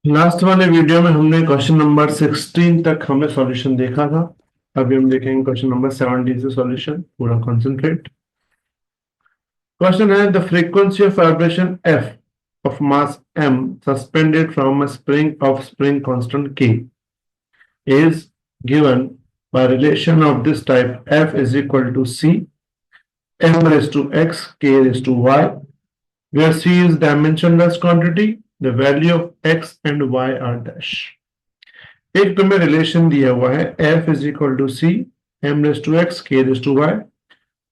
Last वाले video में हमने क्वेश्चन नंबर 16 तक हमने सॉल्यूशन देखा था। अभी हम देखेंगे क्वेश्चन नंबर 17 से सॉल्यूशन पूरा कॉन्सेंट्रेट। क्वेश्चन है the frequency of vibration F of mass M suspended from a spring constant K is given by relation of this type f is equal to c m raised to x k raised to y where c is dimensionless quantity, the value of x and y are dash। एक तो में relation दिया हुआ है f is equal to C M raise to X के raise to Y.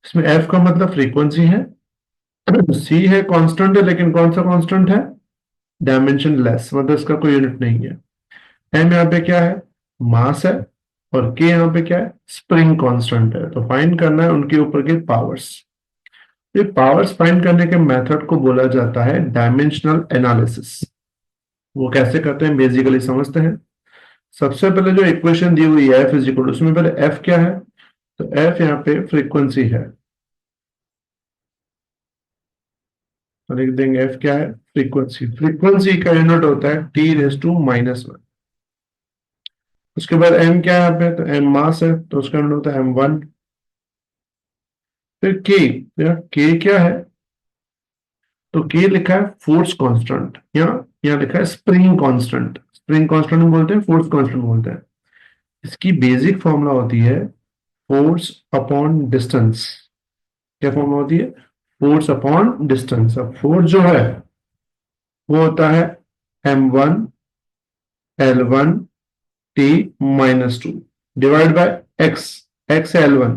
इसमें f का मतलब फ्रीक्वेंसी है, c है कांस्टेंट है, लेकिन कौन सा कांस्टेंट है? डायमेंशन लेस, मतलब इसका कोई यूनिट नहीं है। m यहाँ पे क्या है? मास है। और k यहाँ पे क्या है? स्प्रिंग कांस्टेंट है। तो फाइंड करना है उनके ऊपर के पावर्स। ये पावर्स फाइंड करने के मेथड को बोला जाता है डायमेंशनल एनालिसिस। वो कैसे करते हैं बेसिकली समझते हैं। सबसे पहले जो इक्वेशन दी हुई है एफ इज इक्वल, उसमें पहले एफ क्या है? तो एफ यहाँ पे फ्रीक्वेंसी है, तो लिख देंगे एफ क्या है? फ्रीक्वेंसी। फ्रीक्वेंसी का यूनिट होता है T raise to minus one. उसके बाद एम क्या है यहाँ पे? तो एम मास है, तो उसका यूनिट होता है एम वन। फिर के क्या है? तो के लिखा है फोर्स कांस्टेंट, यहाँ लिखा है स्प्रिंग कांस्टेंट। स्प्रिंग कांस्टेंट बोलते हैं, फोर्स कांस्टेंट बोलते हैं। इसकी बेसिक फॉर्मूला होती है फोर्स अपॉन डिस्टेंस। क्या फॉर्मूला होती है? Force upon distance. अब फोर्स जो है वो होता है M one L one T minus two divide by X. X है एल वन,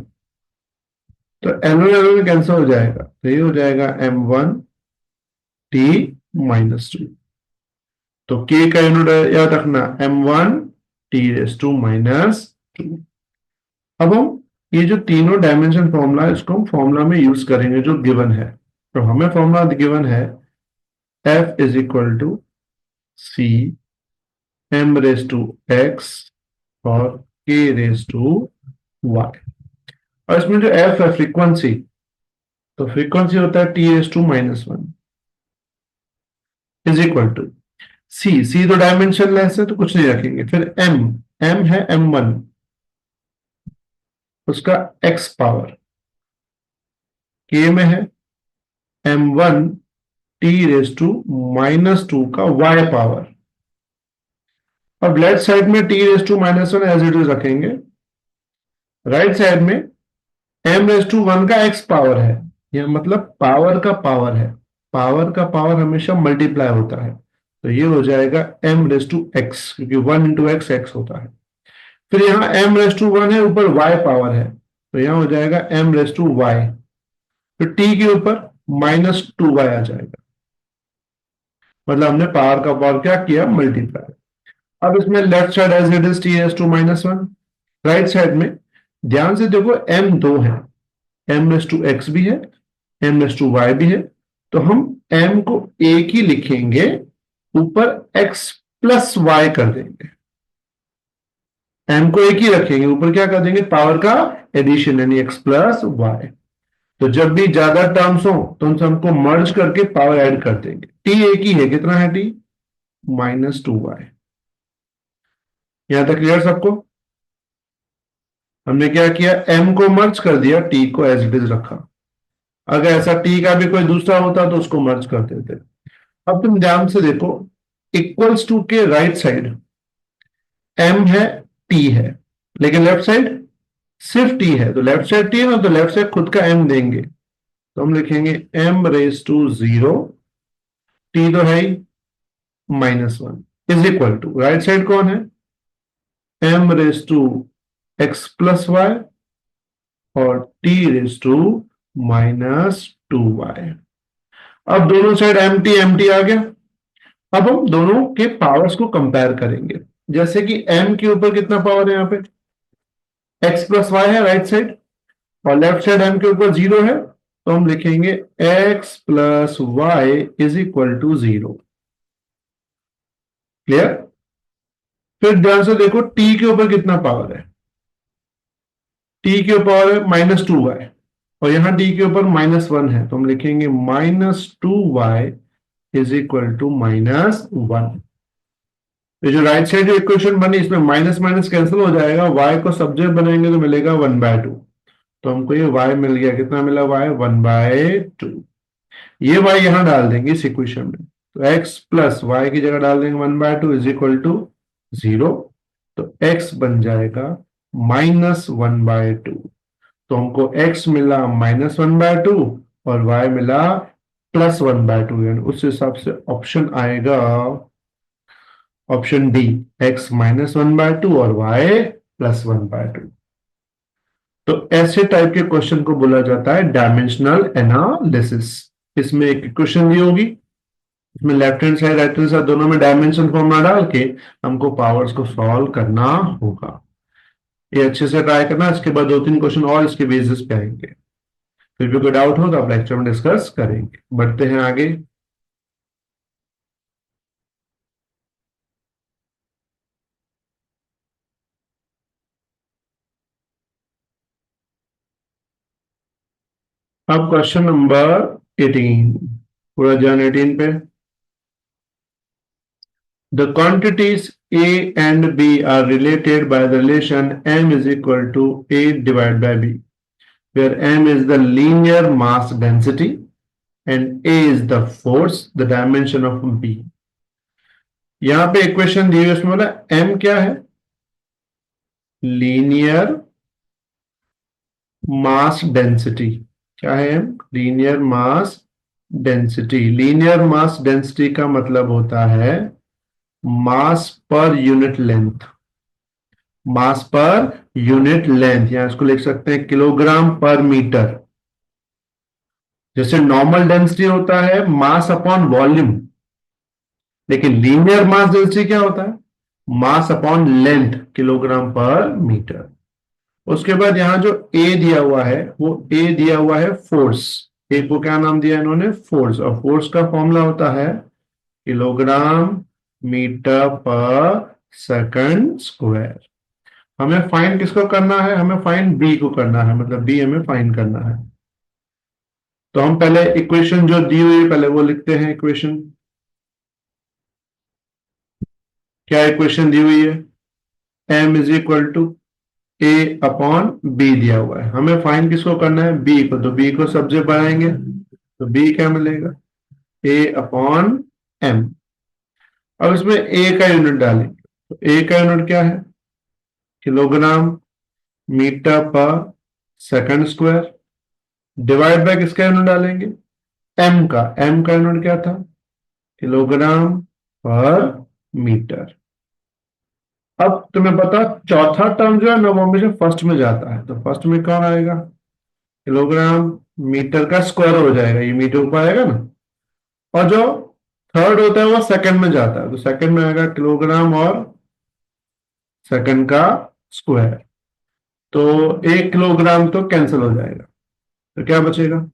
तो एल वन कैंसिल हो जाएगा, तो ये हो जाएगा M one T minus two. तो के का यूनिट याद रखना M one T raise to minus two. अब हम ये जो तीनों डायमेंशन फॉर्मूला है इसको हम फॉर्मूला में यूज करेंगे जो गिवन है। तो हमें फॉर्मूला गिवन है F is equal to C M raise to X और के रेस टू वाई। और इसमें जो एफ है फ्रीक्वेंसी, तो फ्रीक्वेंसी होता है T raise to minus one is equal to C तो डायमेंशन लेस है तो कुछ नहीं रखेंगे। फिर एम है एम वन, उसका एक्स पावर। के में है M one T raise to minus two का वाई पावर। अब लेफ्ट साइड में T raise to minus one as it is रखेंगे, राइट साइड में एम रेस टू वन का एक्स पावर है। यह मतलब पावर का पावर है, पावर का पावर हमेशा मल्टीप्लाई होता है। तो ये हो जाएगा एम रेस टू एक्स, क्योंकि वन इंटू एक्स एक्स होता है। फिर यहाँ एम रेस टू वन है, ऊपर वाई पावर है, तो यहाँ हो जाएगा एम रेस टू वाई। फिर टी के ऊपर माइनस टू वाई आ जाएगा, मतलब हमने पावर का पावर क्या किया? मल्टीप्लाई। अब इसमें left side as it is T S to minus one. Right side में ध्यान से देखो एम दो है, एम रेस टू एक्स भी है, एम रेस टू वाई भी है। तो हम एम को एक ही लिखेंगे, ऊपर एक्स प्लस वाई कर देंगे। एम को एक ही रखेंगे, ऊपर क्या कर देंगे? पावर का एडिशन, यानी एक्स प्लस वाई। तो जब भी ज्यादा टर्म्स हो तो उन सबको मर्ज करके पावर ऐड कर देंगे। टी एक ही है, कितना है टी? Minus two Y. यहां तक क्लियर सबको? हमने क्या किया? एम को मर्ज कर दिया, टी को एज इट इज रखा। अगर ऐसा टी का भी कोई दूसरा होता तो उसको मर्ज कर देते। अब तुम ध्यान से देखो, इक्वल्स टू के राइट साइड एम है टी है, लेकिन लेफ्ट साइड सिर्फ टी है। तो लेफ्ट साइड टी है ना, तो लेफ्ट साइड खुद का एम देंगे, तो हम लिखेंगे M raise to zero, T तो है ही minus one, is equal to right side कौन है? M raise to X plus Y और T raise to minus two Y. अब दोनों साइड एम टी आ गया। अब हम दोनों के पावर्स को कंपेयर करेंगे। जैसे कि m के ऊपर कितना पावर है? यहाँ पे x प्लस वाई है राइट साइड, और लेफ्ट साइड m के ऊपर जीरो है, तो हम लिखेंगे x plus Y is equal to zero. Clear? फिर ध्यान से देखो t के ऊपर कितना पावर है? t के ऊपर है माइनस टू वाई, और यहां t के ऊपर माइनस वन है, तो हम लिखेंगे minus two Y is equal to minus one. ये जो राइट साइड इक्वेशन बनी इसमें माइनस माइनस कैंसिल हो जाएगा, y को सब्जेक्ट बनाएंगे तो मिलेगा 1/2। तो हमको ये y मिल गया, कितना मिला y 1/2। ये y यहां डाल देंगे इस इक्वेशन में, तो x प्लस वाई की जगह डाल देंगे 1/2 इज इक्वल टू 0। तो x बन जाएगा -1/2। तो हमको x मिला -1/2 और y मिला +1/2, यानी उस हिसाब से ऑप्शन आएगा ऑप्शन डी, x -1/2 और y +1/2। तो ऐसे टाइप के क्वेश्चन को बोला जाता है डायमेंशनल एनालिसिस। इसमें एक इक्वेशन दी होगी, इसमें left hand side right hand side दोनों में डायमेंशन फॉर्मूला डाल के हमको पावर्स को सॉल्व करना होगा। ये अच्छे से ट्राई करना, इसके बाद 2-3 क्वेश्चन और इसके बेसिस पे आएंगे। फिर भी कोई डाउट हो तो आप लेक्चर में डिस्कस करेंगे। बढ़ते हैं आगे। अब क्वेश्चन नंबर 18, पूरा ध्यान 18 पे। The quantities A and B are related by the relation M is equal to A divided by B, where M is the linear mass density and A is the force, the dimension of B। यहां पे equation दी हुई है, उसमें बोला M क्या है, linear mass density. क्या है M, linear mass density. Linear mass density का मतलब होता है मास पर यूनिट लेंथ, मास पर यूनिट लेंथ, या इसको लिख सकते हैं किलोग्राम पर मीटर। जैसे नॉर्मल डेंसिटी होता है मास अपॉन वॉल्यूम, लेकिन लीनियर मास डेंसिटी क्या होता है, मास अपॉन लेंथ किलोग्राम पर मीटर। उसके बाद यहां जो ए दिया हुआ है वो ए दिया हुआ है फोर्स। ए को क्या नाम दिया इन्होंने, फोर्स। और फोर्स का फॉर्मूला होता है किलोग्राम मीटर पर सेकंड स्क्वायर। हमें फाइंड किसको करना है, हमें फाइंड बी को करना है, मतलब बी हमें फाइंड करना है। तो हम पहले इक्वेशन जो दी हुई है पहले वो लिखते हैं। इक्वेशन क्या, इक्वेशन दी हुई है m is equal to A upon B दिया हुआ है। हमें फाइंड किसको करना है, बी को। तो बी को सब्जेक्ट बनाएंगे तो बी क्या मिलेगा, ए अपॉन एम। अब इसमें ए का यूनिट डालेंगे, तो ए का यूनिट क्या है, किलोग्राम मीटर पर सेकंड स्क्वायर, डिवाइड बाय किसका यूनिट डालेंगे, एम का। एम का यूनिट क्या था, किलोग्राम पर मीटर। अब तुम्हें पता चौथा टर्म जो है ना वो हमेशा फर्स्ट में जाता है, तो फर्स्ट में कौन आएगा, किलोग्राम मीटर का स्क्वायर हो जाएगा, ये मीटर ऊपर आएगा ना। और जो थर्ड होता है वो सेकंड में जाता है, तो सेकंड में आएगा किलोग्राम और सेकंड का स्क्वायर। तो 1 किलोग्राम तो कैंसिल हो जाएगा, तो क्या बचेगा,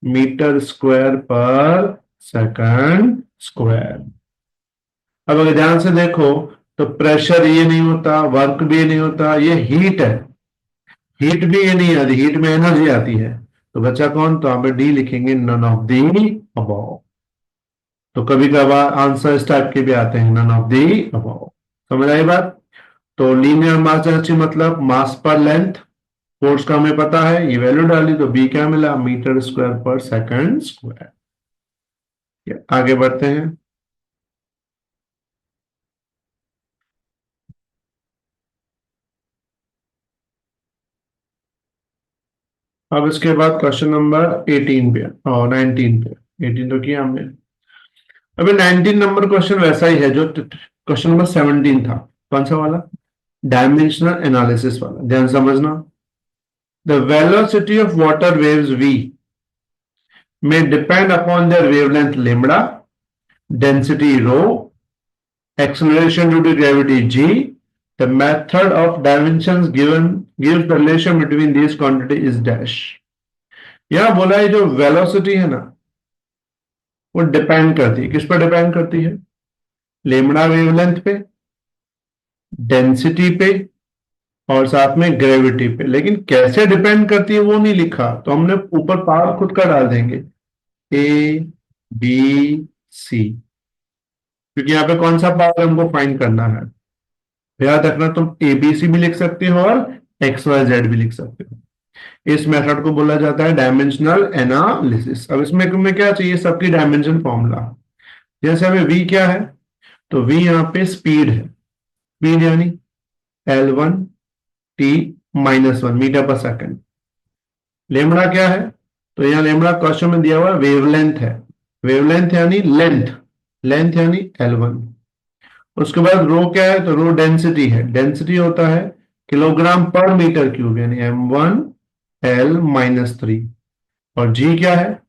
मीटर स्क्वायर पर सेकंड स्क्वायर। अब अगर ध्यान से देखो तो प्रेशर ये नहीं होता, वर्क भी नहीं होता, ये हीट है। हीट भी ये नहीं आती, हीट में एनर्जी आती है। तो बचा कौन, तो हमें डी लिखेंगे, नन ऑफ दी अबव। तो कभी कभार आंसर इस टाइप के भी आते हैं, नन ऑफ दी अबव। समझ आई बात। तो लीनियर मास डेंसिटी मतलब मास पर लेंथ। फोर्स का हमें पता है, ये वैल्यू डाली तो बी क्या मिला, मीटर स्क्वायर पर सेकंड स्क्वायर। आगे बढ़ते हैं। अब इसके बाद क्वेश्चन नंबर 18 पे और 19 पे। 18 तो किया हमने। अभी 19 नंबर क्वेश्चन वैसा ही है जो क्वेश्चन नंबर 17 था। कौन सा वाला, डायमेंशनल एनालिसिस वाला। ध्यान समझना। The velocity of water waves v may depend upon their wavelength lambda, density rho, acceleration due to gravity g. The method of dimensions given gives the relation between these quantity is dash। यहां बोला है जो velocity है ना वो depend करती है, किस पर डिपेंड करती है, लेमड़ा वेवलेंथ पे, डेंसिटी पे और साथ में ग्रेविटी पे। लेकिन कैसे डिपेंड करती है वो नहीं लिखा, तो हमने ऊपर पावर खुद का डाल देंगे, ए बी सी। क्योंकि यहाँ पे कौन सा पावर हमको फाइंड करना है। याद रखना, तुम एबीसी भी लिख सकते हो और एक्स वाई जेड भी लिख सकते हो। इस मेथड को बोला जाता है डायमेंशनल एनालिसिस। अब इसमें तुम्हें क्या चाहिए, सबकी डायमेंशन फॉर्मूला। जैसे हमें v क्या है, तो v यहाँ पे स्पीड है, स्पीड यानी L1 t-1 मीटर पर सेकंड। लेमड़ा क्या है, तो यहाँ लेमड़ा क्वेश्चन में दिया हुआ वेवलेंथ है, वेवलेंथ यानी लेंथ, लेंथ यानी L1। उसके बाद रो क्या है, तो रो डेंसिटी है, डेंसिटी होता है किलोग्राम पर मीटर क्यूब यानी m1l-3। और जी क्या है,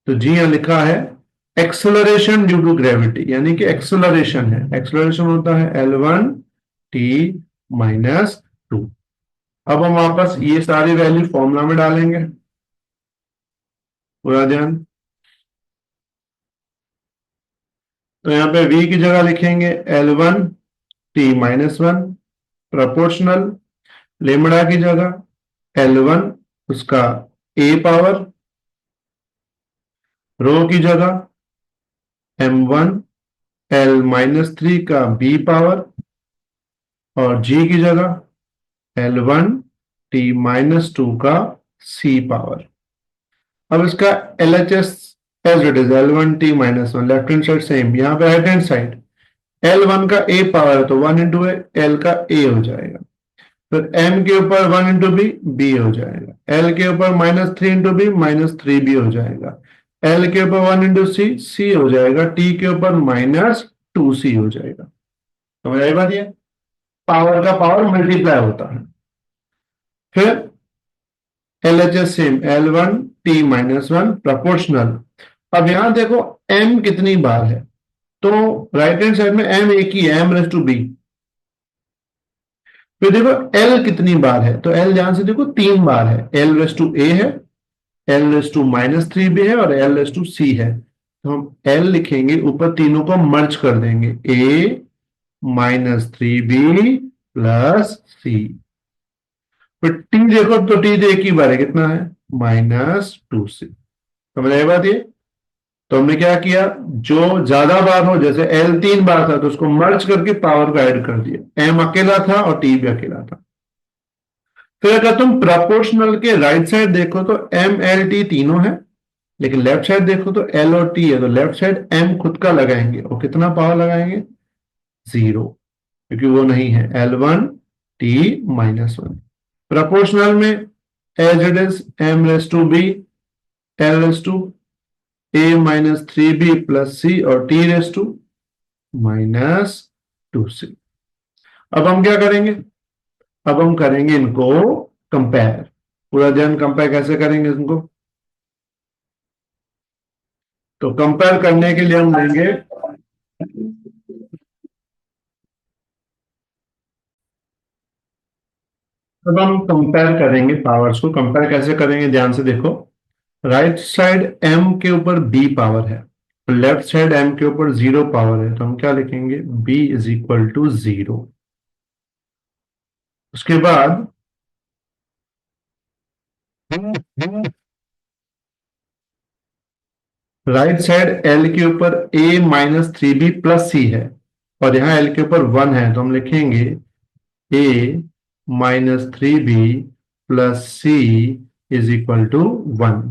तो जी यहां लिखा है एक्सेलरेशन ड्यू टू ग्रेविटी, यानी कि एक्सेलरेशन है, एक्सेलरेशन होता है L1 t-2। अब हम वापस ये सारी वैल्यू फॉर्मूला में डालेंगे, पूरा ध्यान। तो यहाँ पे v की जगह लिखेंगे L1 t-1 प्रोपोर्शनल, लेमड़ा की जगह L1 उसका a पावर, रो की जगह m1l-3 का b पावर, और g की जगह L1 t-2 का c पावर। अब इसका LHS as it is L1 t-1, left hand side same, यहाँ पे राइट हैंड साइड L1 का a पावर है तो 1 into a, L का a हो जाएगा। फिर m के ऊपर 1 into b, b हो जाएगा। L के ऊपर -3 into b, -3b हो जाएगा। L के ऊपर 1 into c, c हो जाएगा। T के ऊपर -2c हो जाएगा। समझ आई बात, ये पावर का पावर मल्टीप्लाई होता है। फिर LHS same L1 t-1 proportional. अब यहां देखो m कितनी बार है, तो राइट हैंड साइड में m एक ही है, m⁻b। फिर देखो l कितनी बार है, तो l ध्यान से देखो 3 बार है, l⁻a है, l⁻3b है और l⁻c है। तो हम l लिखेंगे, ऊपर तीनों को मर्ज कर देंगे, a-3b प्लस c। फिर t देखो, तो t तो एक ही बार है, कितना है, -2c। समझ आई बात ये। तो हमने क्या किया, जो ज्यादा बार हो, जैसे L 3 बार था तो उसको मर्ज करके पावर को ऐड कर दिया, M अकेला था और T भी अकेला था। फिर अगर तुम प्रोपोर्शनल के राइट साइड देखो तो M L T तीनों है, लेकिन लेफ्ट साइड देखो तो L और T है, तो लेफ्ट साइड M खुद का लगाएंगे और कितना पावर लगाएंगे, 0, क्योंकि वो नहीं है, L1 t-1। प्रोपोर्शनल में as it is m⁻b l⁻a-3b plus c और t⁻2c। अब हम क्या करेंगे, अब हम करेंगे इनको कंपेयर। पूरा ध्यान, कंपेयर कैसे करेंगे इनको, तो कंपेयर करने के लिए हम लेंगे, अब हम कंपेयर करेंगे पावर्स को। कंपेयर कैसे करेंगे, ध्यान से देखो। राइट साइड m के ऊपर b पावर है, लेफ्ट साइड m के ऊपर 0 पावर है, तो हम क्या लिखेंगे, b इज इक्वल टू 0। उसके बाद राइट साइड L के ऊपर a-3b प्लस c है, और यहाँ L के ऊपर 1 है, तो हम लिखेंगे a-3b plus c is equal to 1।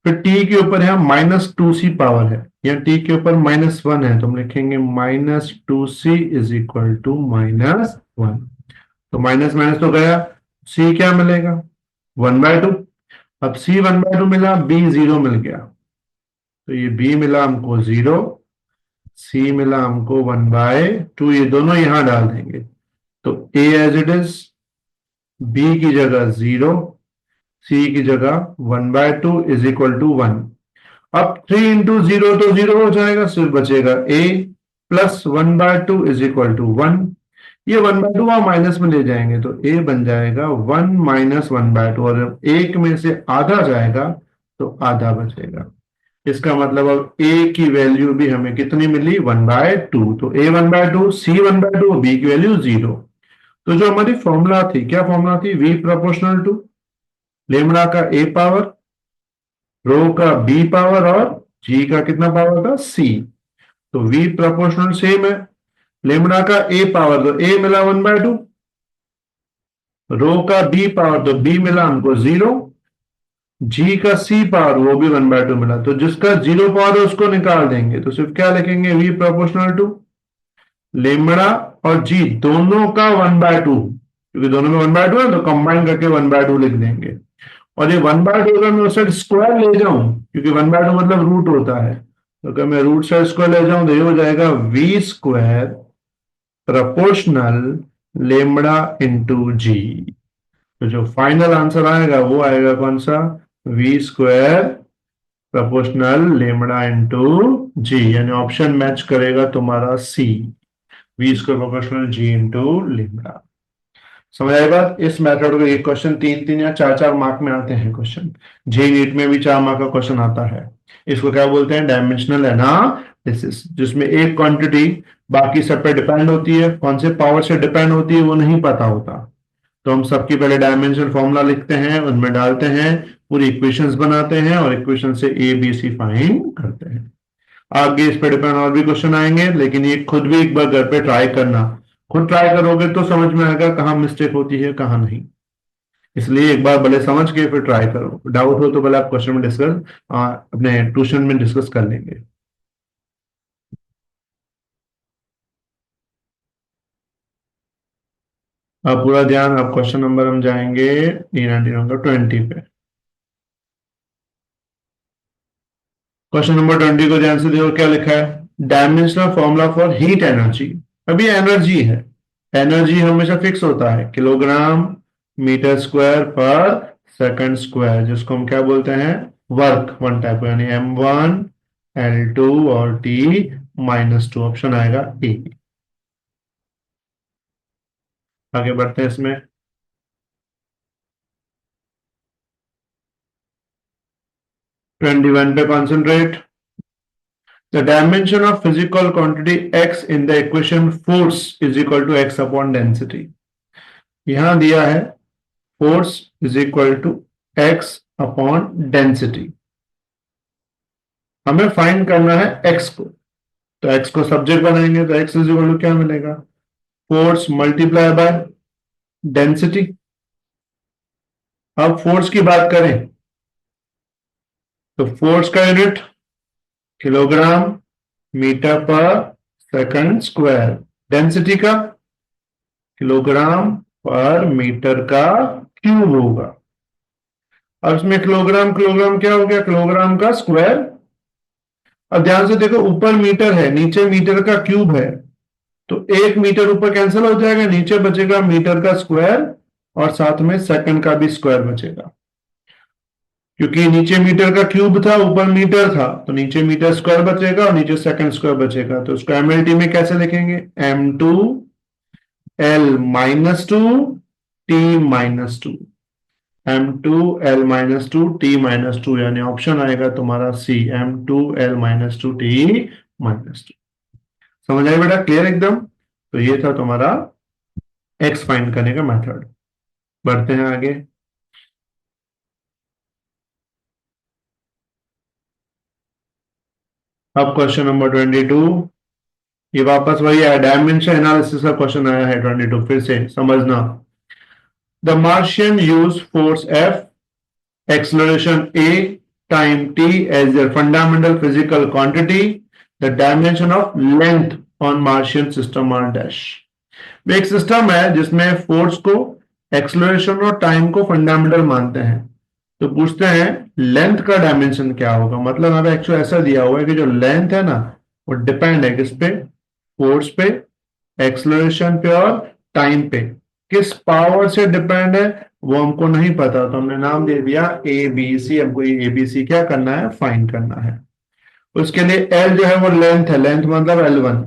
फिर t के ऊपर यहाँ -2c पावर है, यहाँ t के ऊपर -1 है, तो हम लिखेंगे -2c इज इक्वल टू -1। तो माइनस माइनस तो गया, c क्या मिलेगा, 1/2। अब c 1/2 मिला, b 0 मिल गया, तो ये b मिला हमको 0, c मिला हमको 1/2, ये दोनों यहां डाल देंगे, तो a as it is, b की जगह 0, c की जगह 1/2 इज इक्वल टू 1। अब 3 into 0 तो 0 हो जाएगा, सिर्फ बचेगा a plus 1/2 is equal to 1। ये 1/2 आप माइनस में ले जाएंगे तो a बन जाएगा 1 - 1/2, और जब एक में से आधा जाएगा तो आधा बचेगा। इसका मतलब अब a की वैल्यू भी हमें कितनी मिली, 1/2। तो a 1/2, c 1/2, b की वैल्यू 0। तो जो हमारी फॉर्मूला थी, क्या फॉर्मूला थी, v प्रोपोर्शनल टू लेमड़ा का a पावर, रो का b पावर और g का कितना पावर था, c। तो v प्रोपोर्शनल सेम है, लेमड़ा का a पावर तो a मिला 1/2, रो का b पावर तो b मिला हमको 0, g का c पावर वो भी 1/2 मिला, तो जिसका 0 पावर है उसको निकाल देंगे, तो सिर्फ क्या लिखेंगे, v प्रोपोर्शनल टू लेमड़ा और g दोनों का 1/2, क्योंकि दोनों में 1/2 है तो कंबाइन करके 1/2 लिख देंगे। और ये 1/2 अगर मैं उस साइड स्क्वायर ले जाऊं, क्योंकि 1/2 मतलब रूट होता है, तो अगर मैं रूट साइड स्क्वायर ले जाऊं तो ये हो जाएगा v square proportional lambda into G. तो जो फाइनल आंसर आएगा वो आएगा कौन सा, v square proportional lambda into G, यानी ऑप्शन मैच करेगा तुम्हारा C, v square proportional G into lambda. समझ आई बात। इस मेथड को, ये क्वेश्चन 3-3 या 4-4 मार्क में आते हैं क्वेश्चन, जे नीट में भी 4 मार्क का क्वेश्चन आता है। इसको क्या बोलते हैं, डायमेंशनल एनालिसिस, जिसमें एक क्वांटिटी बाकी सब पे डिपेंड होती है, कौन से पावर से डिपेंड होती है वो नहीं पता होता, तो हम सबकी पहले डायमेंशनल फॉर्मूला लिखते हैं, उनमें डालते हैं, पूरी इक्वेशंस बनाते हैं और इक्वेशन से ए बी सी फाइंड करते हैं। आगे इस पे डिपेंड और भी क्वेश्चन आएंगे, लेकिन ये खुद भी एक बार घर पे ट्राई करना, खुद ट्राई करोगे तो समझ में आएगा कहाँ मिस्टेक होती है कहाँ नहीं, इसलिए एक बार भले समझ के फिर ट्राई करो, डाउट हो तो भले आप क्वेश्चन में डिस्कस, अपने ट्यूशन में डिस्कस कर लेंगे। अब पूरा ध्यान, अब क्वेश्चन नंबर हम जाएंगे 20 पे। क्वेश्चन नंबर 20 को ध्यान से देखो क्या लिखा है, dimensional formula for heat energy. अभी एनर्जी है, एनर्जी हमेशा फिक्स होता है, किलोग्राम मीटर स्क्वायर पर सेकंड स्क्वायर, जिसको हम क्या बोलते हैं, वर्क वन टाइप, यानी m1 l2 और t-2, ऑप्शन आएगा ए। आगे बढ़ते हैं इसमें। 21 पे concentrate. The dimension of physical quantity x in the equation force is equal to x upon density। यहां दिया है force is equal to x upon density, हमें फाइंड करना है x को, तो x को सब्जेक्ट बनाएंगे तो x इज इक्वल टू क्या मिलेगा, फोर्स मल्टीप्लाई बाय डेंसिटी। अब फोर्स की बात करें तो फोर्स का यूनिट किलोग्राम मीटर पर सेकंड स्क्वायर, डेंसिटी का किलोग्राम पर मीटर का क्यूब होगा। अब इसमें किलोग्राम किलोग्राम क्या हो गया, किलोग्राम का स्क्वायर। अब ध्यान से देखो, ऊपर मीटर है नीचे मीटर का क्यूब है, तो एक मीटर ऊपर कैंसिल हो जाएगा, नीचे बचेगा मीटर का स्क्वायर और साथ में सेकंड का भी स्क्वायर बचेगा, क्योंकि नीचे मीटर का क्यूब था ऊपर मीटर था, तो नीचे मीटर स्क्वायर बचेगा और नीचे सेकंड स्क्वायर बचेगा, तो इसको एमएलटी में कैसे लिखेंगे, m2l-2 t-2, m2l-2 t-2, यानी ऑप्शन आएगा तुम्हारा सी, m2l-2 t-2। समझ आए बेटा, क्लियर एकदम। तो ये था तुम्हारा एक्स फाइंड करने का मेथड। बढ़ते हैं आगे। अब क्वेश्चन नंबर 22, ये वापस वही है, डायमेंशन एनालिसिस का क्वेश्चन आया है 22, फिर से समझना। The Martian use force F, acceleration a, time t as their fundamental physical quantity, the dimension of length on Martian system are dash। एक सिस्टम है जिसमें फोर्स को, एक्सलरेशन और टाइम को फंडामेंटल मानते हैं, तो पूछते हैं लेंथ का डायमेंशन क्या होगा। मतलब हमें एक्चुअली ऐसा दिया हुआ है कि जो लेंथ है ना वो डिपेंड है किस पे, फोर्स पे, एक्सलरेशन पे और टाइम पे, किस पावर से डिपेंड है वो हमको नहीं पता, तो हमने नाम दे दिया ए बी सी। हमको ये ए बी सी क्या करना है, फाइंड करना है। उसके लिए एल जो है वो लेंथ है, लेंथ मतलब L1,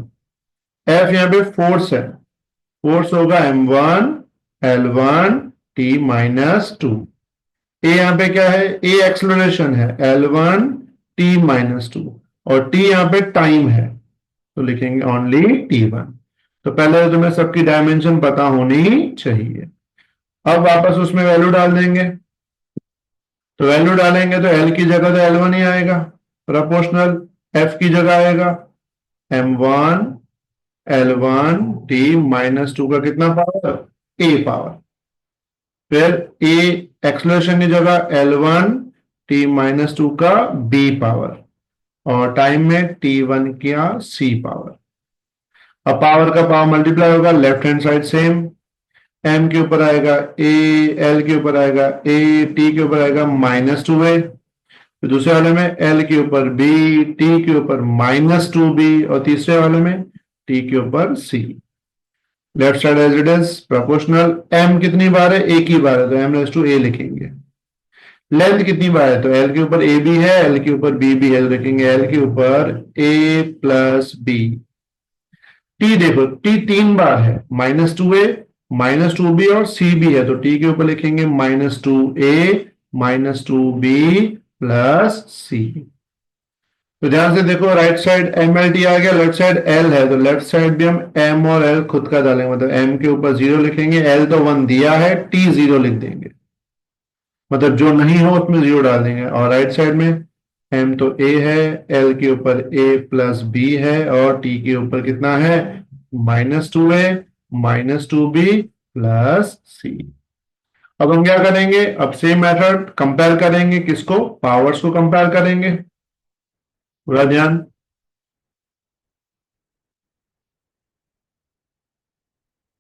एफ यहाँ पे फोर्स है, फोर्स होगा m1 l1 t-2, ए यहाँ पे क्या है, ए एक्सलरेशन है L1 t-2, और टी यहाँ पे टाइम है, तो लिखेंगे ओनली t1। तो पहले तो तुम्हें सबकी डायमेंशन पता होनी चाहिए। अब वापस उसमें वैल्यू डाल देंगे, तो वैल्यू डालेंगे तो एल की जगह तो L1 ही आएगा, प्रोपोर्शनल एफ की जगह आएगा, m1 l1 t minus two का कितना पावर, a पावर। फिर a एक्सलेशन की जगह l1 t माइनस टू का b पावर, और टाइम में t1 का c पावर। अब पावर का पावर मल्टीप्लाई होगा, left hand side same, m के ऊपर आएगा a, l के ऊपर आएगा a, t के ऊपर आएगा -2a। तो दूसरे वाले में l के ऊपर b, t के ऊपर -2b, और तीसरे वाले में t के ऊपर c। Left side as it is proportional, m कितनी बार है, एक ही बार है, तो m रेज टू a लिखेंगे। लेंथ कितनी बार है, तो l के ऊपर a भी है, l के ऊपर b भी है, तो लिखेंगे l के ऊपर a प्लस b। t देखो, t तीन बार है, -2a, -2b और c भी है, तो t के ऊपर लिखेंगे -2a -2b प्लस c। तो ध्यान से देखो, right side M L T आ गया, लेफ्ट साइड एल है, तो लेफ्ट साइड भी हम एम और एल खुद का डालेंगे, मतलब एम के ऊपर 0 लिखेंगे, एल तो 1 दिया है, टी 0 लिख देंगे, मतलब जो नहीं हो उसमें 0 डाल देंगे। और राइट साइड में एम तो ए है, एल के ऊपर ए प्लस बी है, और टी के ऊपर कितना है, -2a -2b प्लस सी। अब हम क्या करेंगे, अब सेम मेथड कंपेयर करेंगे, किसको, पावर्स को कंपेयर करेंगे। पूरा ध्यान,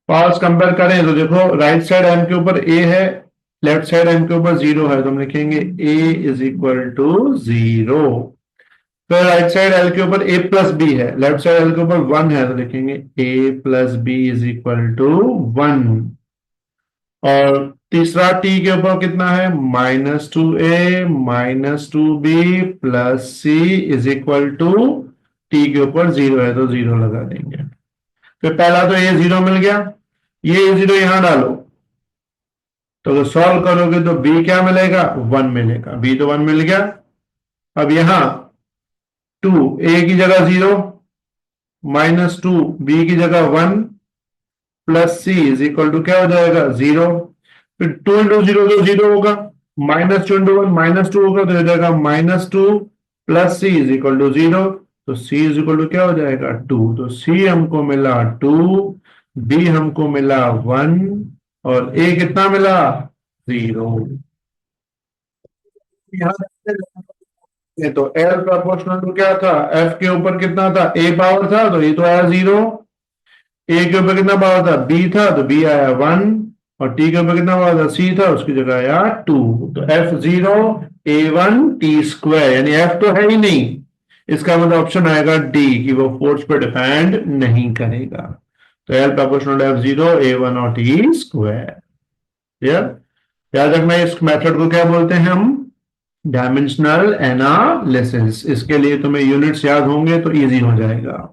पावर्स कंपेयर करें तो देखो, राइट साइड एम के ऊपर ए है, लेफ्ट साइड एम के ऊपर 0 है, तो हम लिखेंगे ए इज इक्वल टू 0। फिर राइट साइड एल के ऊपर ए प्लस बी है, लेफ्ट साइड एल के ऊपर 1 है, तो लिखेंगे A plus B is equal to 1। और तीसरा टी के ऊपर कितना है, -2a -2b plus C is equal to, T के ऊपर 0 है तो 0 लगा देंगे। फिर पहला तो ये 0 मिल गया, ये 0 यहां डालो, तो अगर सॉल्व करोगे तो b क्या मिलेगा, 1 मिलेगा, b तो 1 मिल गया। अब यहां 2 a की जगह 0, -2 b की जगह 1 plus C is equal to क्या हो जाएगा, 0। फिर 2 इंटू 0 तो 0 होगा, -2 इंटू 1 -2 होगा, तो हो जाएगा -2 plus C is equal to 0। तो सी इज इक्वल टू क्या हो जाएगा, 2। तो सी हमको मिला 2, बी हमको मिला 1, और ए कितना मिला, 0। तो एल प्रोपोर्शनल टू क्या था, एफ के ऊपर कितना था, ए पावर था, तो ये तो आया 0। ए के ऊपर कितना पावर था, बी था, तो बी आया 1, और टी के ऊपर कितना पावर था, सी था, उसकी जगह आया 2। तो एफ 0 A1 टी स्क्वायर, यानी एफ तो है ही नहीं, इसका मतलब ऑप्शन आएगा डी, कि वो फोर्स पे डिपेंड नहीं करेगा। तो एल प्रोपोर्शनल एफ 0 A1 और टी स्क्वायर। क्लियर। याद रखना, इस मेथड को क्या बोलते हैं हम, डायमेंशनल एनालिसिस। इसके लिए तुम्हें यूनिट्स याद होंगे तो इजी हो जाएगा।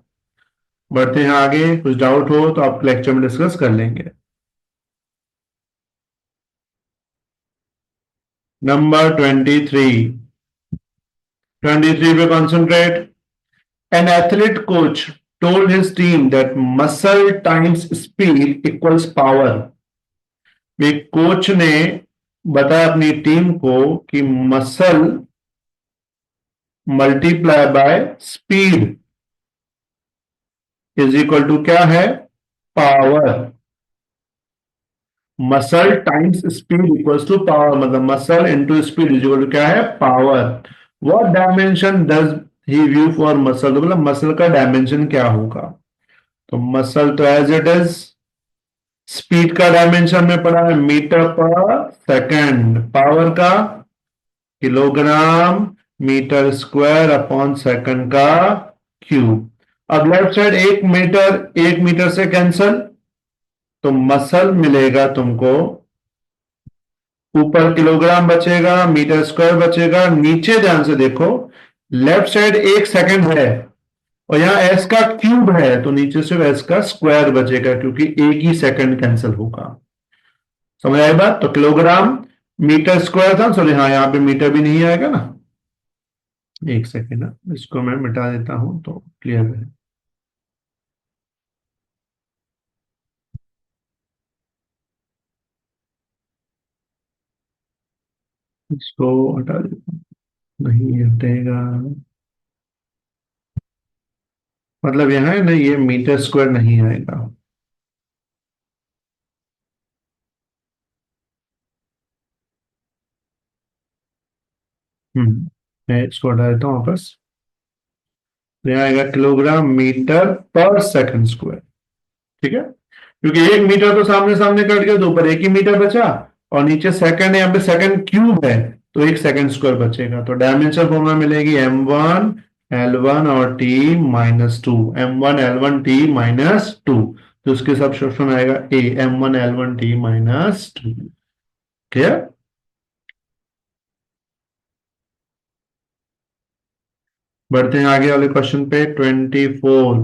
बढ़ते हैं आगे, कुछ डाउट हो तो आप लेक्चर में डिस्कस कर लेंगे। नंबर 23, 23 पे concentrate. An athlete coach told his team that muscle times speed equals power। एक कोच ने बताया अपनी टीम को कि muscle multiply by speed is equal to क्या है, power. Muscle times speed equals to power, मतलब muscle into speed is equal to क्या है, power. What dimension does he view for muscle, तो मतलब मसल का डायमेंशन क्या होगा। तो मसल तो एज इट इज, स्पीड का डायमेंशन में पड़ा है मीटर पर सेकंड, पावर का kilogram metre square upon second का क्यूब। अब लेफ्ट साइड एक मीटर से कैंसल, तो मसल मिलेगा तुमको, ऊपर किलोग्राम बचेगा, मीटर स्क्वायर बचेगा, नीचे ध्यान से देखो, लेफ्ट साइड 1 सेकंड है, और यहां एस का क्यूब है, तो नीचे सिर्फ एस का स्क्वायर बचेगा, क्योंकि एक ही सेकंड कैंसिल होगा। समझ आई बात। तो किलोग्राम मीटर स्क्वायर था, सॉरी हाँ, यहां पे मीटर भी नहीं आएगा ना। 1 सेकंड, इसको मैं मिटा देता हूं तो क्लियर है। इसको हटा देता हूं, नहीं हटेगा। मतलब यहाँ है ना, ये मीटर स्क्वायर नहीं आएगा। मैं इसको हटा देता हूँ वापस। तो यहाँ आएगा किलोग्राम मीटर पर सेकंड स्क्वायर। ठीक है, क्योंकि एक मीटर तो सामने सामने कट गया तो ऊपर एक ही मीटर बचा, और नीचे सेकंड, यहाँ पे सेकंड क्यूब है, तो एक सेकंड स्क्वायर बचेगा। तो डायमेंशन फॉर्मूला मिलेगी m1 l1 और t-2, m1 l1 t-2। तो उसके सब्स्टिट्यूशन आएगा a, m1 l1 t-2। Clear. बढ़ते हैं आगे वाले क्वेश्चन पे, 24।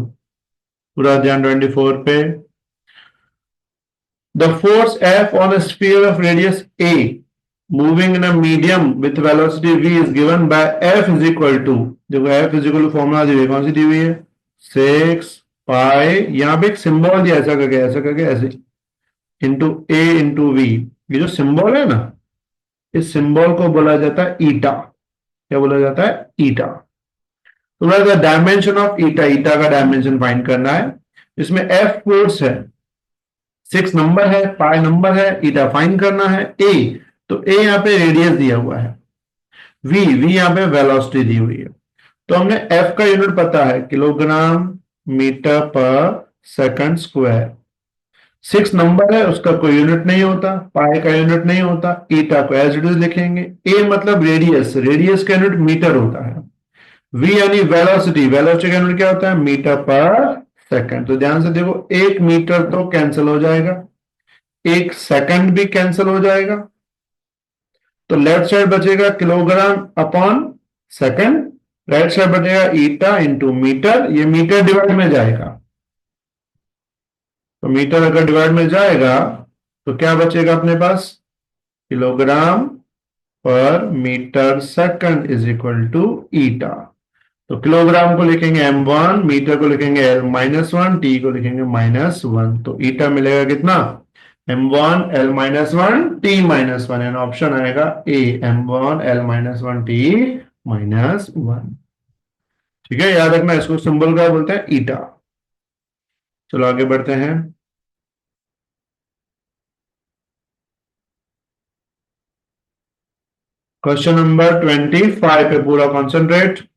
पूरा ध्यान 24 पे। The force F on a sphere of radius A moving in a medium with velocity v is given by F is equal to, देखो F is equal to formula दी हुई है, कौन सी दी हुई है? 6 पाई, यहाँ पे एक सिंबल दिया ऐसा करके ऐसे, इंटू ए इंटू वी। ये जो सिंबल है ना, इस सिंबल को बोला जाता है ईटा। क्या बोला जाता है? ईटा। तो डायमेंशन ऑफ ईटा, ईटा का डायमेंशन फाइंड करना है। इसमें एफ फोर्स है, 6 नंबर है, पाई नंबर है, ईटा फाइंड करना है। ए, तो ए यहाँ पे रेडियस दिया हुआ है, वी यहाँ पे वेलोसिटी दी हुई है। तो हमने एफ का यूनिट पता है, किलोग्राम मीटर पर सेकंड स्क्वायर। 6 नंबर है, उसका कोई यूनिट नहीं होता, पाई का यूनिट नहीं होता, ईटा को एज इट इज लिखेंगे। ए मतलब रेडियस, रेडियस का यूनिट मीटर होता है। वी यानी वेलोसिटी, वेलोसिटी का यूनिट क्या होता है? मीटर पर सेकंड। तो ध्यान से देखो, 1 मीटर तो कैंसिल हो जाएगा, 1 सेकंड भी कैंसिल हो जाएगा, तो लेफ्ट साइड बचेगा kilogram upon second, right side बचेगा ईटा इंटू मीटर। ये मीटर डिवाइड में जाएगा, तो मीटर अगर डिवाइड में जाएगा तो क्या बचेगा अपने पास? किलोग्राम पर metre second is equal to eta. तो किलोग्राम को लिखेंगे m1, मीटर को लिखेंगे l-1, टी को लिखेंगे -1। तो ईटा मिलेगा कितना? m1 l-1 t-1, यानी ऑप्शन आएगा ए, m1 l-1 t-1। ठीक है, याद रखना, इसको सिंबल क्या बोलते हैं? ईटा। चलो आगे बढ़ते हैं। क्वेश्चन नंबर 25 पे पूरा concentrate.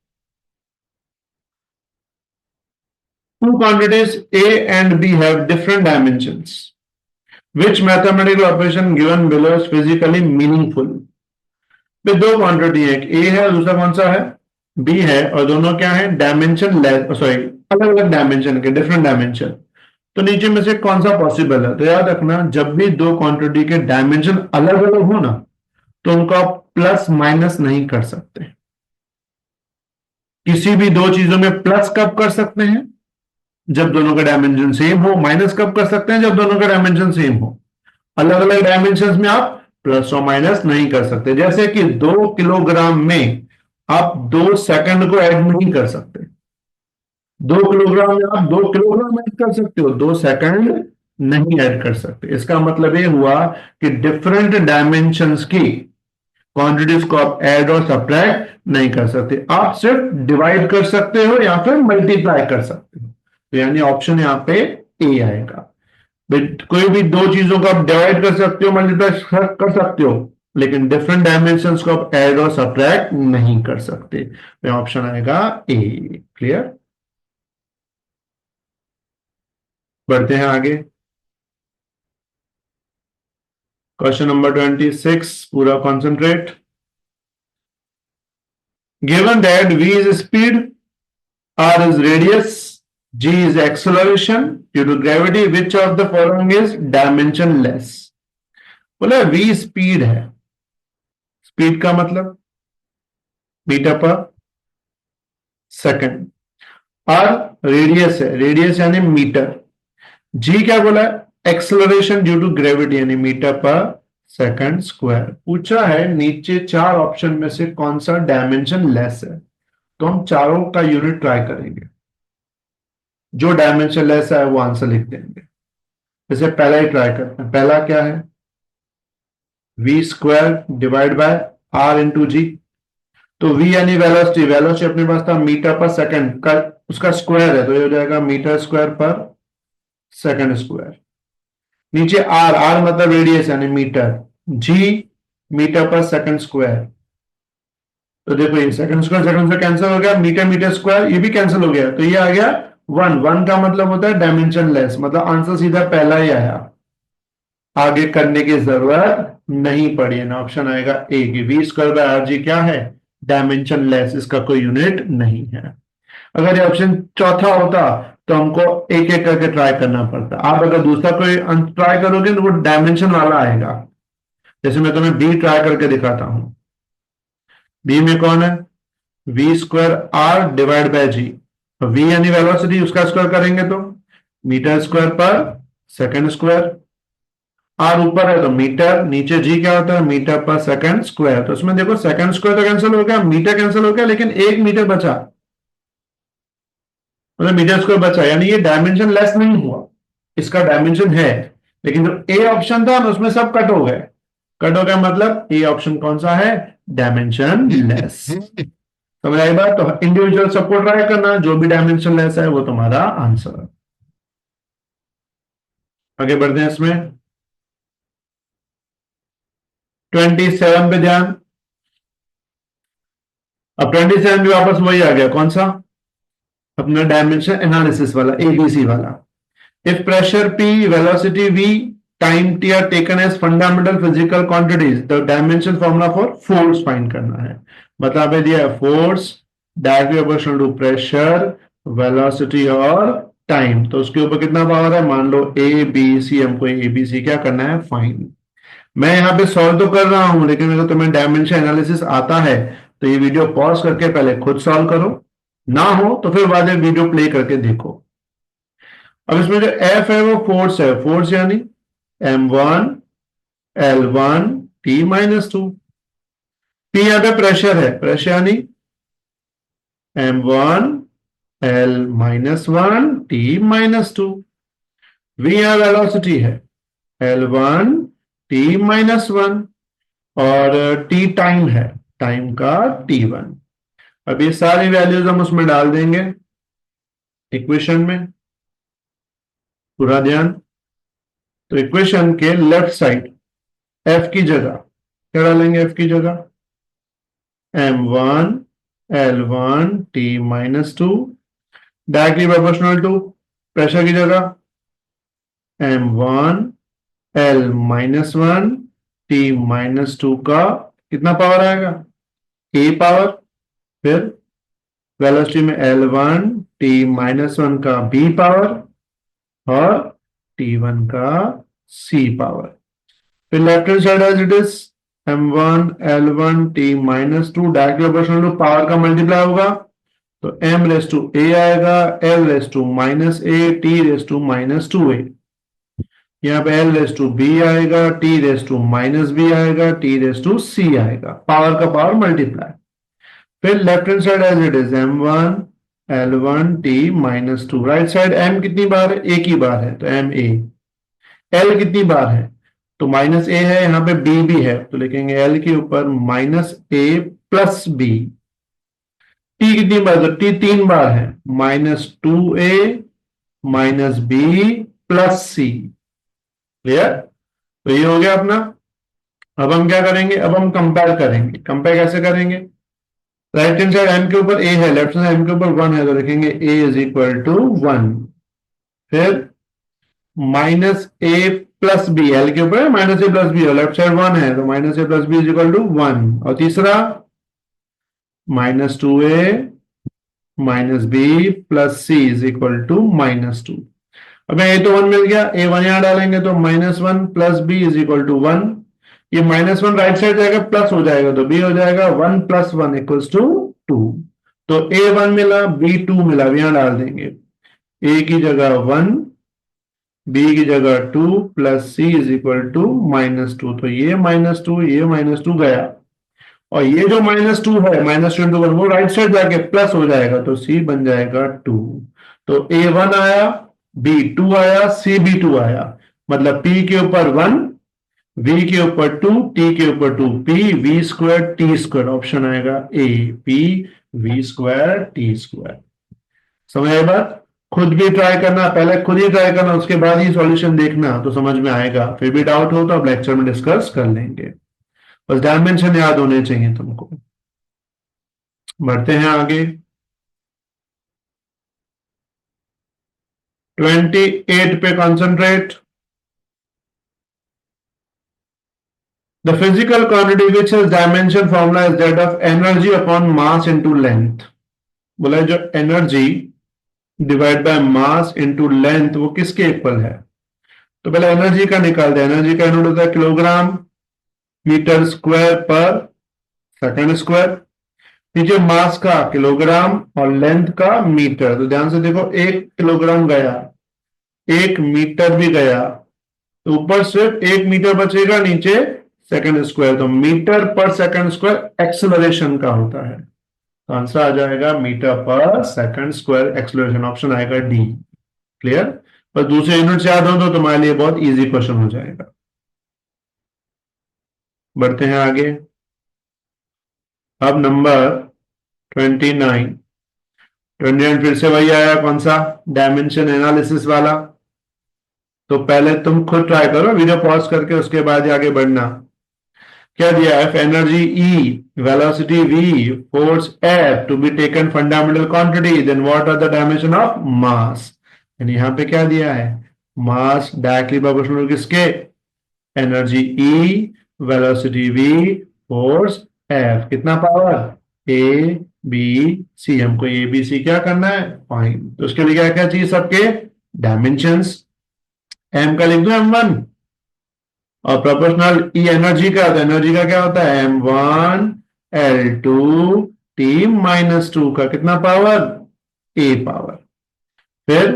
Two quantities A and B have different dimensions. Which mathematical operation given below is physically meaningful? पे दो क्वांटिटी है, एक ए है, दूसरा कौन सा है? बी है, और दोनों क्या है? डायमेंशन लेस, सॉरी, अलग अलग डायमेंशन के, डिफरेंट डायमेंशन। तो नीचे में से कौन सा पॉसिबल है? तो याद रखना, जब भी दो क्वांटिटी के डायमेंशन अलग अलग हो ना, तो उनको आप प्लस माइनस नहीं कर सकते। किसी भी दो चीजों में प्लस कब कर सकते हैं? जब दोनों का डायमेंशन सेम हो। माइनस कब कर सकते हैं? जब दोनों का डायमेंशन सेम हो। अलग अलग डायमेंशन में आप प्लस और माइनस नहीं कर सकते। जैसे कि 2 किलोग्राम में आप 2 सेकंड को ऐड नहीं कर सकते। 2 किलोग्राम में आप 2 किलोग्राम ऐड कर सकते हो, 2 सेकंड नहीं ऐड कर सकते। इसका मतलब ये हुआ कि डिफरेंट डायमेंशंस की क्वांटिटीज को आप ऐड और सब्ट्रैक्ट नहीं कर सकते। आप सिर्फ डिवाइड कर सकते हो या फिर मल्टीप्लाई कर सकते हो। तो यानी ऑप्शन यहां पे ए आएगा। कोई भी दो चीजों को आप डिवाइड कर सकते हो, मल्टीप्लाई कर सकते हो, लेकिन डिफरेंट डायमेंशंस को आप ऐड और सब्ट्रैक्ट नहीं कर सकते। तो ऑप्शन आएगा ए। क्लियर। बढ़ते हैं आगे। क्वेश्चन नंबर 26, पूरा concentrate. Given that v is speed, r is radius, g is acceleration due to gravity, which of the following is dimensionless? बोला v स्पीड है, स्पीड का मतलब मीटर पर सेकंड, r रेडियस है, रेडियस यानी metre, g क्या बोला? Acceleration due to gravity यानी मीटर पर सेकंड स्क्वायर। पूछा है नीचे चार ऑप्शन में से कौन सा डायमेंशन लेस है, तो हम चारों का यूनिट ट्राई करेंगे। जो डायमेंशन लेस है वो आंसर लिख देंगे। जैसे पहला ही ट्राई करते हैं। पहला क्या है? V square divide by R into G. तो v यानी वेलोसिटी, वेलोसिटी अपने पास था मीटर पर सेकंड का, उसका स्क्वायर है, तो ये हो जाएगा मीटर स्क्वायर पर सेकंड स्क्वायर। नीचे आर, आर मतलब रेडियस यानी मीटर, जी मीटर पर सेकंड स्क्वायर। तो देखो ये सेकंड से कैंसिल हो गया, मीटर मीटर स्क्वायर ये भी कैंसिल हो गया, तो ये आ गया वन। वन का मतलब होता है डायमेंशन लेस, मतलब आंसर सीधा पहला ही आया, आगे करने की जरूरत नहीं पड़ी है ना। ऑप्शन आएगा ए की V square by R G क्या है, डायमेंशन लेस, इसका कोई यूनिट नहीं है। अगर ये ऑप्शन चौथा होता तो हमको एक एक करके ट्राई करना पड़ता। आप अगर दूसरा कोई ट्राई करोगे तो वो डायमेंशन वाला आएगा। जैसे मैं तुम्हें बी ट्राई करके दिखाता हूं। बी में कौन है, V square R divide by G. V यानी वेलोसिटी, उसका स्क्वायर करेंगे तो मीटर स्क्वायर पर सेकंड स्क्वायर। आर ऊपर है तो मीटर, नीचे जी क्या होता है, मीटर पर सेकंड स्क्वायर। तो इसमें देखो सेकंड स्क्वायर तो कैंसिल हो गया, मीटर कैंसिल हो गया, लेकिन एक मीटर बचा, मतलब मीटर स्क्वायर बचा, यानी ये डायमेंशन लेस नहीं हुआ, इसका डायमेंशन है। लेकिन जो ए ऑप्शन था ना उसमें सब कट हो गए। कट हो गया मतलब ए ऑप्शन कौन सा है, डायमेंशन लेस। समझ आई बात। तो इंडिविजुअल सबको ट्राई करना, जो भी डायमेंशन लेस है वो तुम्हारा आंसर है। आगे बढ़ते हैं इसमें 27 पे ध्यान। अब 27 भी वापस वही आ गया, कौन सा, अपना डायमेंशन एनालिसिस वाला, एबीसी वाला। If pressure P, velocity V, time T are taken as fundamental physical quantities, the dimension formula for force find करना है। बता पे दिया है force directly proportional to pressure, velocity और टाइम। तो उसके ऊपर कितना पावर है, मान लो ए बी सी, हमको ए बी सी क्या करना है, फाइंड। मैं यहाँ पे सॉल्व तो कर रहा हूं, लेकिन अगर तुम्हें डायमेंशन एनालिसिस आता है तो ये वीडियो पॉज करके पहले खुद सॉल्व करो, ना हो तो फिर बाद में वीडियो प्ले करके देखो। अब इसमें जो एफ है वो फोर्स है, फोर्स यानी m1 L1 T-2। पी यहां पे प्रेशर है, प्रेशर यानी m1 L-1 T-2। वी यहां वेलोसिटी है L1 T-1, और टी टाइम है, टाइम का T1। अब ये सारी वैल्यूज हम उसमें डाल देंगे इक्वेशन में, पूरा ध्यान। तो इक्वेशन के लेफ्ट साइड एफ की जगह क्या डालेंगे, एफ की जगह m1 L1 T-2 directly proportional to pressure की जगह m1 L-1 T-2 का कितना पावर आएगा, ए पावर। फिर वेलोसिटी में L1 T-1 का बी पावर, और T1 का सी पावर। फिर left hand side as it is m1 L1 T-2 directly proportional to power का मल्टीप्लाई होगा, तो m⁻a आएगा, L⁻−a, T⁻²a। यहाँ पे L⁻b आएगा, T⁻−b आएगा, T⁻c आएगा, पावर का पावर मल्टीप्लाई। फिर left hand side as it is m1 L1 T-2। Right side m कितनी बार है, एक ही बार है तो ma। l कितनी बार है, तो -a है, यहाँ पे b भी है तो लिखेंगे l के ऊपर -a+b। t कितनी बार, तो t 3 बार है, -2a -b+c। क्लियर। तो ये हो गया अपना। अब हम क्या करेंगे, अब हम कंपेयर करेंगे। कंपेयर कैसे करेंगे, राइट हैंड साइड m के ऊपर a है, लेफ्ट साइड m के ऊपर 1 है, तो लिखेंगे a = 1। फिर -a+b, l के ऊपर -a+b है, लेफ्ट साइड 1 है तो -a+b = 1। और तीसरा -2a -b+c = -2। अब ये तो 1 मिल गया, a1 यहां डालेंगे तो -1 + b = 1। ये -1 राइट साइड जाएगा, प्लस हो जाएगा तो b हो जाएगा 1 + 1 = 2। तो a1 मिला, b2 मिला, यहां डाल देंगे, a की जगह 1, b की जगह 2 + c = -2। तो ये -2, ये -2 गया, और ये जो -2 है, -2 वो राइट साइड जाके प्लस हो जाएगा तो c बन जाएगा 2। तो a1 आया, b2 आया, c भी 2 आया, मतलब p के ऊपर 1, v के ऊपर 2, t के ऊपर 2, p v square t square, option आएगा ए, p v square t square. समझ आई बात? खुद भी ट्राई करना, पहले खुद ही ट्राई करना, उसके बाद ही सॉल्यूशन देखना, तो समझ में आएगा। फिर भी डाउट हो तो अब लेक्चर में डिस्कस कर लेंगे। बस डायमेंशन याद होने चाहिए तुमको। बढ़ते हैं आगे। 28 पे concentrate. The physical quantity which has dimension formula is that of energy upon mass into length। बोला है जो energy divide by mass into length वो किसके इक्वल है? तो पहले एनर्जी का निकालते हैं। एनर्जी का यूनिट होता है किलोग्राम मीटर स्क्वायर पर सेकंड स्क्वायर। नीचे मास का किलोग्राम और लेंथ का मीटर। तो ध्यान से देखो, 1 किलोग्राम गया, 1 मीटर भी गया, तो ऊपर सिर्फ 1 मीटर बचेगा, नीचे सेकंड स्क्वायर। तो मीटर पर सेकंड स्क्वायर एक्सेलरेशन का होता है, तो आंसर आ जाएगा मीटर पर सेकंड स्क्वायर एक्सेलरेशन, ऑप्शन आएगा डी। क्लियर? पर दूसरे यूनिट याद हो तो तुम्हारे लिए बहुत इजी क्वेश्चन हो जाएगा। बढ़ते हैं आगे। अब नंबर 29। 29 फिर से वही आया, कौन सा? डायमेंशन एनालिसिस वाला। तो पहले तुम खुद ट्राई करो, वीडियो पॉज करके, उसके बाद आगे बढ़ना। क्या दिया है? Energy E, velocity V, force F to be taken fundamental quantity, then what are the dimension of mass. यानी यहां पे क्या दिया है? मास डायरेक्टली प्रोपोर्शनल किसके? Energy E, velocity V, force F. कितना पावर? A B C. हमको A B सी क्या करना है? फाइन। तो उसके लिए क्या क्या चाहिए? सबके डायमेंशंस। एम का लिख दो M1, और प्रोपोर्शनल ई एनर्जी का, तो एनर्जी का क्या होता है? M1 L2 T माइनस 2 का कितना पावर? ए पावर। फिर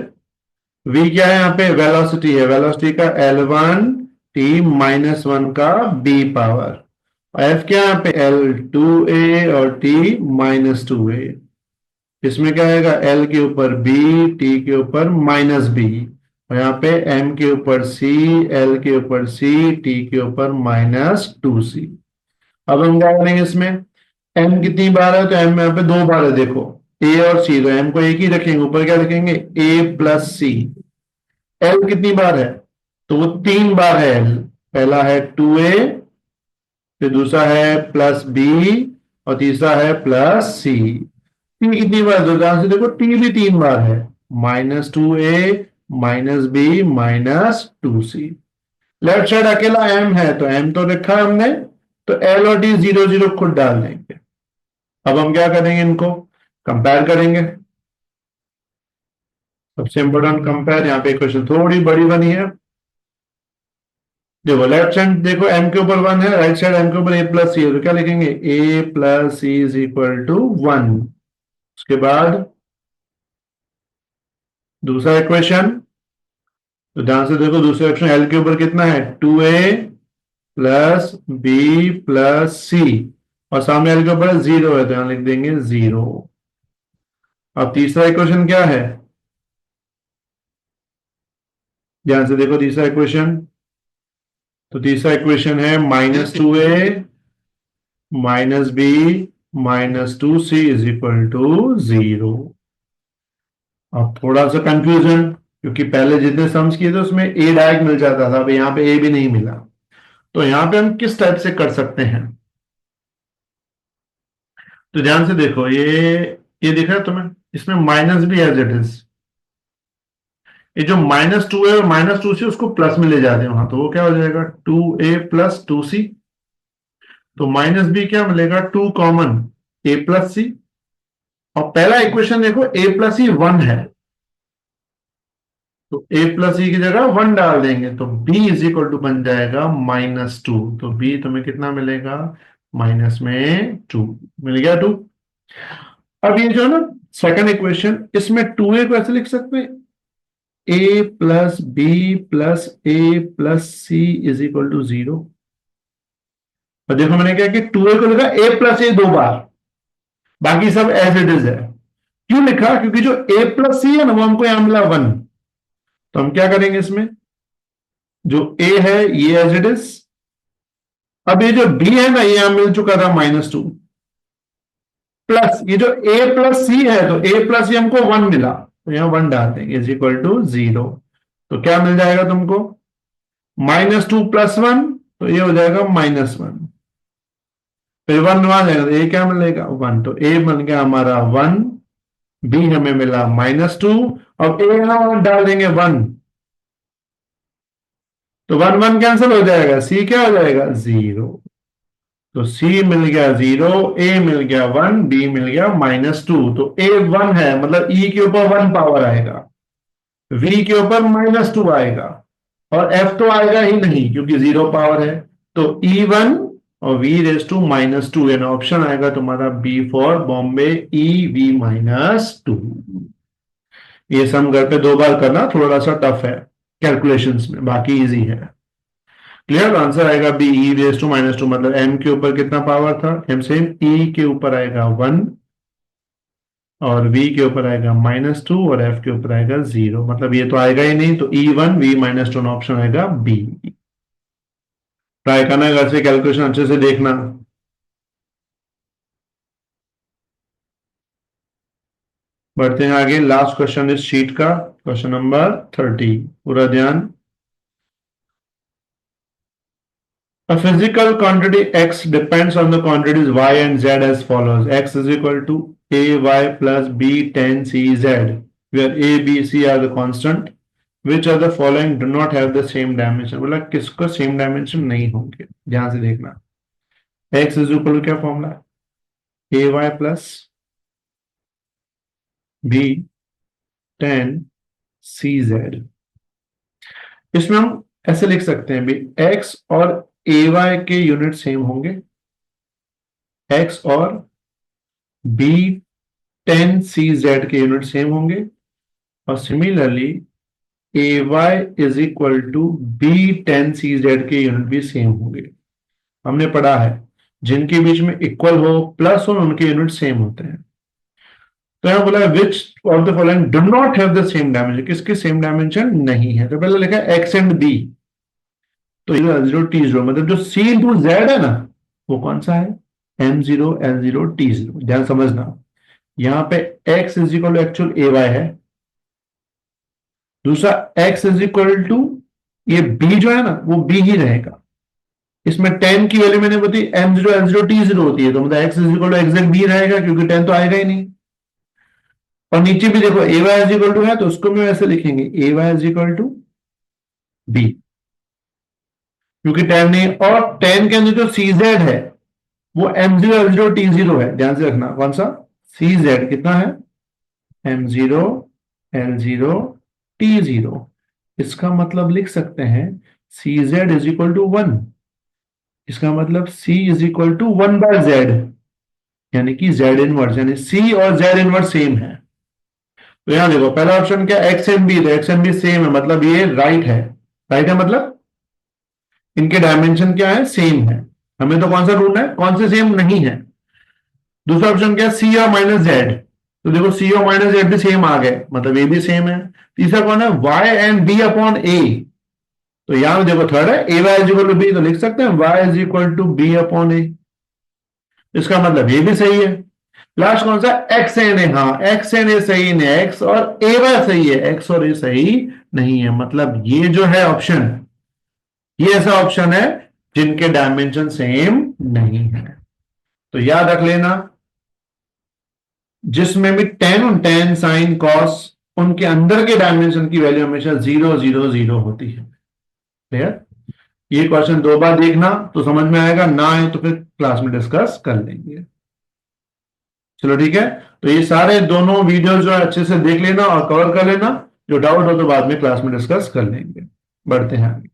v क्या है? यहाँ पे वेलोसिटी है, वेलोसिटी का L1 T माइनस 1 का b पावर। और f क्या है यहाँ पे? L2a और t माइनस 2a। इसमें क्या आएगा? L के ऊपर b, t के ऊपर माइनस b, और यहाँ पे m के ऊपर c, L के ऊपर c, t के ऊपर माइनस 2c। अब हम क्या करेंगे इसमें? m कितनी बार है? तो m यहाँ पे 2 बार है, देखो a और c, तो m को एक ही रखेंगे, ऊपर क्या लिखेंगे? a plus c। l कितनी बार है? तो वो 3 बार है l। पहला है 2a, फिर दूसरा है प्लस b, और तीसरा है प्लस c। टी कितनी बार? तो ध्यान से देखो, टी भी 3 बार है, -2a, -b, -2c। Left side अकेला m है, तो m तो लिखा है हमने, तो l और t 0 0 खुद डाल देंगे। अब हम क्या करेंगे? इनको कंपेयर करेंगे। सबसे इंपॉर्टेंट कंपेयर, यहाँ पे क्वेश्चन थोड़ी बड़ी बनी है। देखो लेफ्ट साइड देखो, m के ऊपर 1 है, राइट साइड m के ऊपर a प्लस सी है, तो क्या लिखेंगे? a plus C is equal to 1। उसके बाद दूसरा इक्वेशन, तो ध्यान से देखो, दूसरे ऑप्शन एल के ऊपर कितना है? 2a प्लस बी प्लस सी, और सामने एल के ऊपर 0 है, तो यहां लिख देंगे 0। अब तीसरा इक्वेशन क्या है? ध्यान से देखो तीसरा इक्वेशन, तो तीसरा इक्वेशन है -2a minus B minus 2c is equal to 0। अब थोड़ा सा कंफ्यूजन, क्योंकि पहले जितने सम्स किए थे उसमें ए डायरेक्ट मिल जाता था, अब यहाँ पे ए भी नहीं मिला, तो यहां पे हम किस टाइप से कर सकते हैं? तो ध्यान से देखो, ये दिख रहा है तुम्हें? इसमें माइनस भी एज इट इज, ये जो -2 है और -2c उसको प्लस में ले जाते हैं वहां, तो वो क्या हो जाएगा? 2a plus 2c। तो माइनस बी क्या मिलेगा? 2 कॉमन, a प्लस सी। और पहला इक्वेशन देखो, a प्लस सी 1 है, तो a प्लस सी की जगह 1 डाल देंगे, तो b इज इक्वल टू बन जाएगा -2। तो b तुम्हें कितना मिलेगा? माइनस में 2 मिल गया, 2। अब ये जो है ना सेकंड इक्वेशन, इसमें 2a को ऐसे लिख सकते हैं, a plus B plus a plus C is equal to 0। और देखो मैंने क्या कि 2a को लिखा a प्लस ए 2 बार, बाकी सब एज इट इज है। क्यों लिखा? क्योंकि जो a प्लस सी है ना, वो हमको यहां मिला 1। तो हम क्या करेंगे इसमें? जो a है ये एज इट इज, अब ये जो बी है ना, ये यहां मिल चुका था -2, प्लस ये जो ए प्लस सी है, तो ए प्लस ये हमको 1 मिला, तो यहां 1 डाल देंगे, इज इक्वल टू 0। तो क्या मिल जाएगा तुमको, -2 + 1, तो ये हो जाएगा -1। फिर 1 वहां जाएगा, तो ए क्या मिलेगा, 1। तो ए बन गया हमारा 1, बी हमें मिला -2। अब ए यहां डाल देंगे 1, तो 1 1 कैंसिल हो जाएगा, सी क्या हो जाएगा, 0। तो सी मिल गया 0, ए मिल गया 1, बी मिल गया -2। तो ए 1 है, मतलब ई के ऊपर 1 पावर आएगा, वी के ऊपर -2 आएगा, और एफ तो आएगा ही नहीं क्योंकि 0 पावर है। तो E1 और V⁻², यानी ऑप्शन आएगा तुम्हारा बी फॉर बॉम्बे, EV-2। ये सम घर पे 2 बार करना, थोड़ा सा टफ है कैलकुलेशंस में, बाकी इजी है। क्लियर, आंसर आएगा बी, E⁻², मतलब m के ऊपर कितना पावर था, m सेम, E के ऊपर आएगा 1, और v के ऊपर आएगा -2, और f के ऊपर आएगा 0, मतलब ये तो आएगा ही नहीं, तो E1 V-2 ऑप्शन आएगा बी। ट्राई करना, घर से कैलकुलेशन अच्छे से देखना। बढ़ते हैं आगे, लास्ट क्वेश्चन इस शीट का, क्वेश्चन नंबर 30, पूरा ध्यान। A physical quantity x depends on the quantities y and z as follows. X is equal to ay plus b tan c z, where a, b, c are the constant. Which of the following do not have the same dimension? बोला किसको same dimension नहीं होंगे, ध्यान से देखना। x is equal to क्या formula है, ay plus b tan c z। इसमें हम ऐसे लिख सकते हैं भी, x और ay के यूनिट सेम होंगे, x और b tan c z के यूनिट सेम होंगे, और similarly ay is equal to b tan c z के यूनिट भी सेम होंगे। हमने पढ़ा है जिनके बीच में इक्वल हो, प्लस हो, उनके यूनिट सेम होते हैं। तो यहां बोला which of the following do not have the same dimension, किसके सेम डायमेंशन नहीं है, तो पहले लिखा है x एंड b, तो L0 T0, मतलब जो C इंटू जेड है ना, वो कौन सा है, M0 L0 T0। ध्यान समझना, यहां पे x is equal to actual ay है, दूसरा x इज इक्वल टू ये b जो है ना, वो b ही रहेगा। इसमें 10 की वैल्यू मैंने बताई M0 L0 T0 होती है, तो मतलब x is equal to exact b रहेगा, क्योंकि 10 तो आएगा ही नहीं। और नीचे भी देखो ay इज इक्वल टू है, तो उसको भी वैसे लिखेंगे ay is equal to b, क्योंकि 10 नहीं। और 10 के अंदर जो CZ है वो M0 L0 T0 है, ध्यान से रखना, कौन सा, CZ कितना है, M0 L0 T0। इसका मतलब लिख सकते हैं CZ इज इक्वल टू 1, इसका मतलब C is equal to 1/Z, यानी कि Z इनवर्स, यानी C और Z इनवर्स सेम है। तो यहां देखो पहला ऑप्शन क्या, एक्स एंड बी, तो एक्स एंड बी सेम है, मतलब ये राइट है। राइट है मतलब इनके डायमेंशन क्या है, सेम है। हमें तो कौन सा ढूंढना है, कौन से सेम नहीं है। दूसरा ऑप्शन क्या है, सी और -z, तो देखो सी और -z भी सेम आ गए, मतलब ए भी सेम है। तीसरा कौन है, y and b upon a, तो यहां देखो थर्ड है A Y is equal to B, तो लिख सकते हैं y is equal to B upon A, इसका मतलब ये भी सही है। लास्ट कौन सा, एक्स एंड ए, हाँ एक्स एंड ए सही नहीं, एक्स और ए वाई सही है, एक्स और ए सही नहीं है, मतलब ये जो है ऑप्शन, ये ऐसा ऑप्शन है जिनके डायमेंशन सेम नहीं है। तो याद रख लेना, जिसमें भी tan sin cos, उनके अंदर के डायमेंशन की वैल्यू हमेशा 0 0 0 होती है। क्लियर, ये क्वेश्चन 2 बार देखना तो समझ में आएगा, ना आए तो फिर क्लास में डिस्कस कर लेंगे। चलो ठीक है, तो ये सारे दोनों वीडियो जो है अच्छे से देख लेना और कवर कर लेना, जो डाउट हो तो बाद में क्लास में डिस्कस कर लेंगे। बढ़ते हैं आगे।